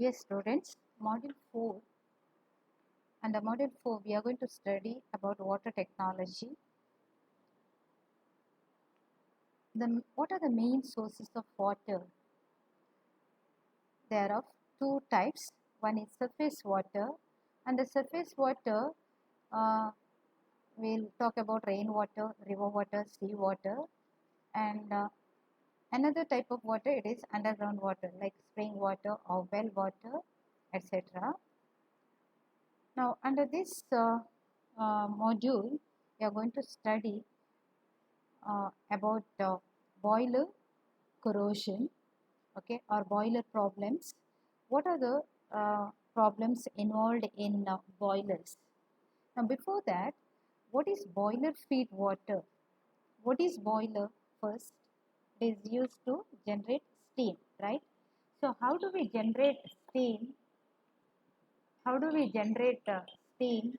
Yes, students, module 4. Under module 4, we are going to study about water technology. What are the main sources of water? There are two types. One is surface water, and the surface water, we'll talk about rainwater, river water, sea water, and another type of water, it is underground water like spring water or well water, etc. Now, under this module, we are going to study about boiler corrosion, okay, or boiler problems. What are the problems involved in boilers? Now, before that, what is boiler feed water? What is boiler? First, it is used to generate steam, right? So, how do we generate steam? How do we generate steam?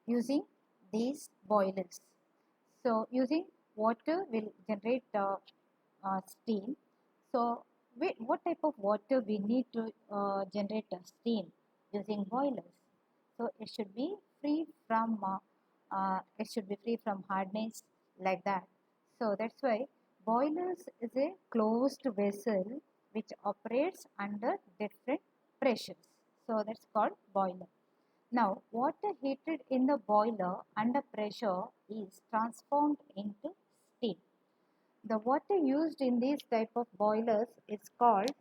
Using these boilers. So using water will generate steam. So what type of water we need to generate steam using boilers? So it should be free from hardness like that. So that's why boilers is a closed vessel which operates under different pressures. So that's called boiler. Now, water heated in the boiler under pressure is transformed into steam. The water used in these type of boilers is called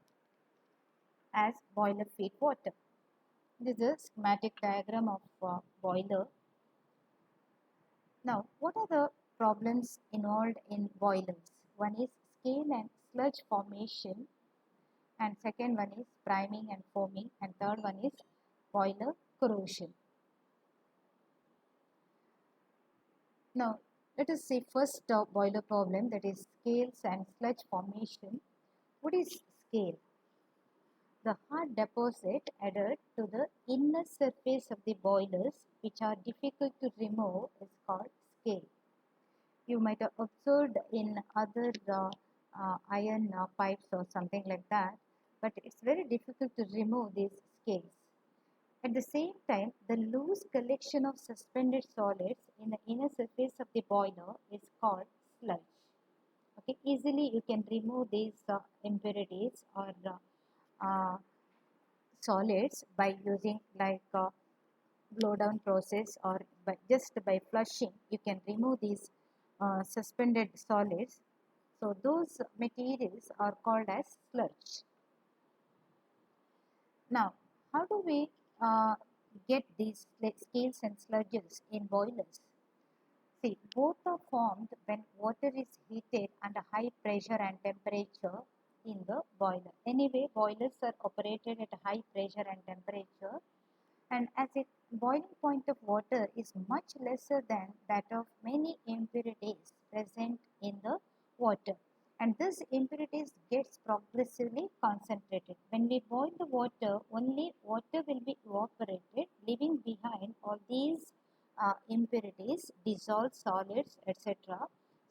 as boiler feed water. This is a schematic diagram of boiler. Now, what are the problems involved in boilers? One is scale and sludge formation, and second one is priming and foaming, and third one is boiler corrosion. Now, let us see first boiler problem, that is scales and sludge formation. What is scale? The hard deposit added to the inner surface of the boilers which are difficult to remove is called scale. You might have observed in other iron pipes or something like that, but it's very difficult to remove these scales. At the same time, the loose collection of suspended solids in the inner surface of the boiler is called sludge. Okay, easily you can remove these impurities or solids by using like blow down process, or just by flushing you can remove these suspended solids. So those materials are called as sludge. Now, how do we get these scales and sludges in boilers? See, both are formed when water is heated under high pressure and temperature in the boiler. Anyway, boilers are operated at a high pressure and temperature, and as a boiling point of water is much lesser than that of many impurities present in the water, and this impurities gets progressively concentrated. When we boil the water, only water will be evaporated, leaving behind all these impurities, dissolved solids, etc.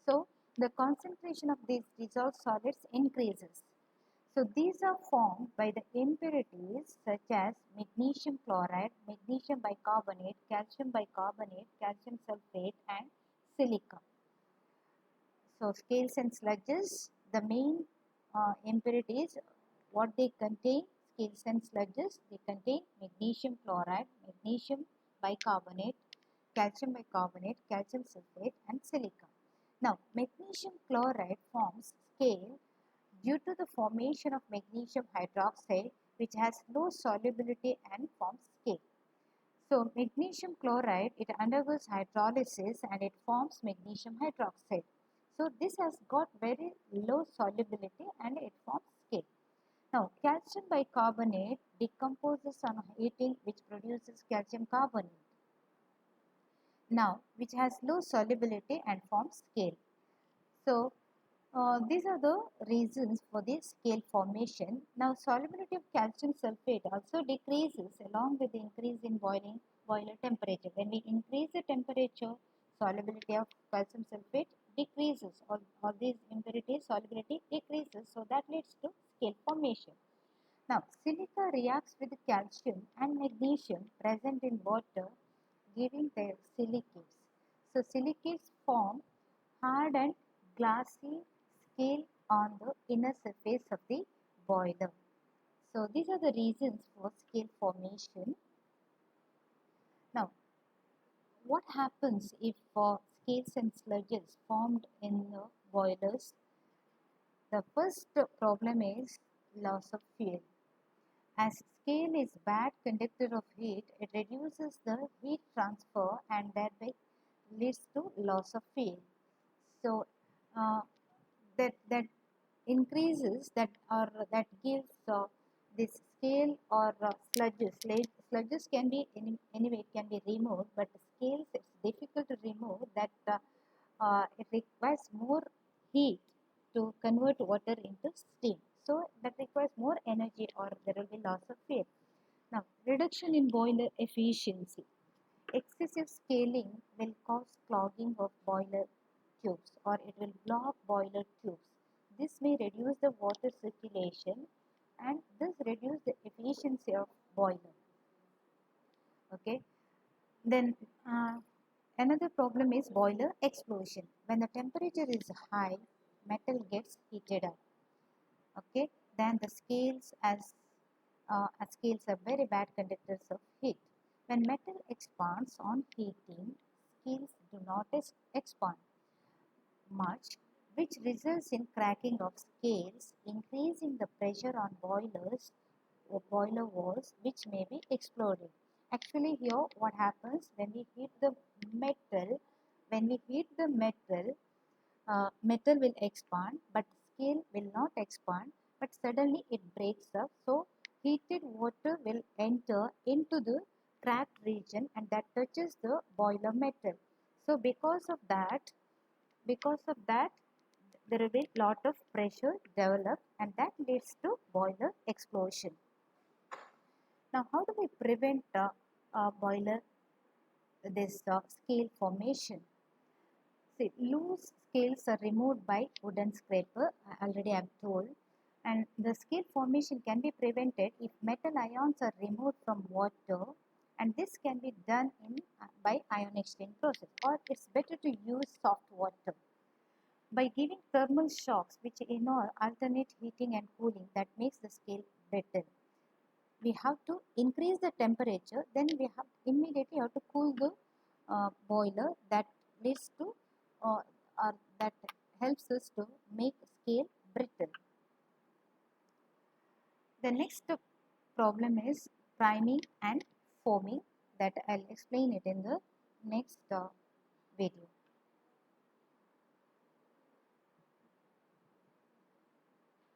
So the concentration of these dissolved solids increases. So these are formed by the impurities such as magnesium chloride, magnesium bicarbonate, calcium bicarbonate, calcium sulfate, and silica. So scales and sludges, the main impurities, what they contain, scales and sludges, they contain magnesium chloride, magnesium bicarbonate, calcium bicarbonate, calcium sulfate, and silica. Now, magnesium chloride forms scale due to the formation of magnesium hydroxide, which has low solubility and forms scale. So, magnesium chloride, it undergoes hydrolysis and it forms magnesium hydroxide. So, this has got very low solubility and it forms scale. Now, calcium bicarbonate decomposes on heating, which produces calcium carbonate. Now, which has low solubility and forms scale. So, these are the reasons for the scale formation. Now, solubility of calcium sulfate also decreases along with the increase in boiler temperature. When we increase the temperature, solubility of calcium sulfate decreases, or these impurity solubility decreases, so that leads to scale formation. Now, silica reacts with calcium and magnesium present in water, giving the silicates. So, silicates form hard and glassy scale on the inner surface of the boiler. So, these are the reasons for scale formation. Now, what happens if scales and sludges formed in the boilers? The first problem is loss of fuel. As scale is bad conductor of heat, it reduces the heat transfer and thereby leads to loss of fuel. So that increases that, or that gives this scale or sludges. Sludges can be anyway, it can be removed, but scales it's difficult to remove. That it requires more heat to convert water into steam. So that requires more energy, or there will be loss of fuel. Now, reduction in boiler efficiency. Excessive scaling will cause clogging of boiler tubes, or it will block boiler tubes. This may reduce the water circulation and thus reduce the efficiency of boiler. Okay. Then another problem is boiler explosion. When the temperature is high, metal gets heated up. Okay. Then the scales as scales are very bad conductors of heat. When metal expands on heating, scales do not expand much, which results in cracking of scales, increasing the pressure on boilers or boiler walls, which may be exploded. Actually, here what happens when we heat the metal, metal will expand, but scale will not expand, but suddenly it breaks up. So heated water will enter into the cracked region and that touches the boiler metal. So because of that there will be lot of pressure developed and that leads to boiler explosion. Now, how do we prevent boiler this scale formation? See, loose scales are removed by wooden scraper, already I have told, and the scale formation can be prevented if metal ions are removed from water, and this can be done by ion exchange process, or it's better to use soft water. By giving thermal shocks which involve alternate heating and cooling, that makes the scale brittle. We have to increase the temperature, then we have immediately have to cool the boiler. That leads to or that helps us to make scale brittle. The next problem is priming and foaming, that I'll explain it in the next video.